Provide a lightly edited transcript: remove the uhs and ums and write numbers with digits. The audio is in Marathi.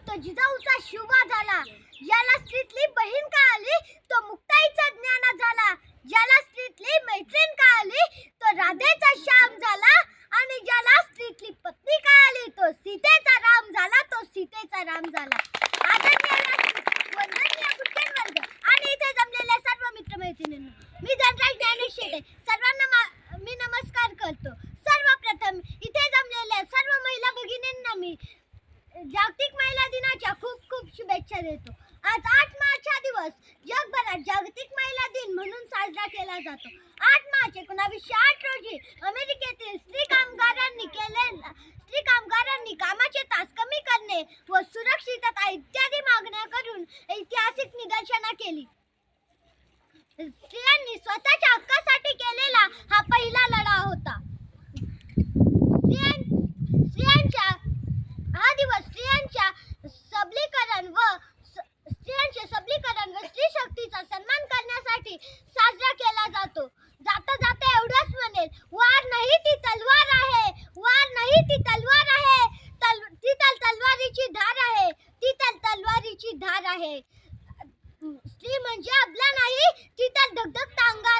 तो जिजाऊचा शिवा झाला. ज्याला स्त्रीतली बहीण कळाली तो मुक्ताईचा ज्ञान झाला. ज्याला स्त्रीतली मैत्रीण कळाली तो राधेचा श्याम झाला. आणि ज्याला स्त्रीतली पत्नी कळाली तो सीतेचा राम झाला. तो सीतेचा राम झाला. वंदनीय गुरुजन वर्ग आणि इथे जमलेल्या सर्व मित्रमैत्रिणींनो, मी धनराज ज्ञानेश शेटे सर्वांना मी नमस्कार करतो. सर्वप्रथम इथे जमलेल्या सर्व महिला भगिनींना मी जागतिक महिला दिनाच्या खूप खूप शुभेच्छा देतो. आज 8 मार्च हा दिवस जगभरात जागतिक महिला दिन म्हणून साजरा केला जातो. 8 मार्च 1908 रोजी अमेरिकेतील स्त्री कामगारांनी कामाचे तास कमी करणे व सुरक्षितता इत्यादी मागण्या करून ऐतिहासिक निदर्शना केली. स्त्रियांनी स्वतःच्या हक्कासाठी केलेला हा पहिला लढा होता. हा दिवस स्त्रियांचे सबलीकरण व स्त्री शक्तीचा सन्मान करण्यासाठी साजरा केला जातो. जाता जाता एवढंच म्हणेल, वार नाही ती तलवार आहे, वार नाही ती तलवार आहे, ती तलवारीची धार आहे, ती तलवारीची धार आहे. स्त्री म्हणजे अबला नाही, ती तर धगधगता अंगार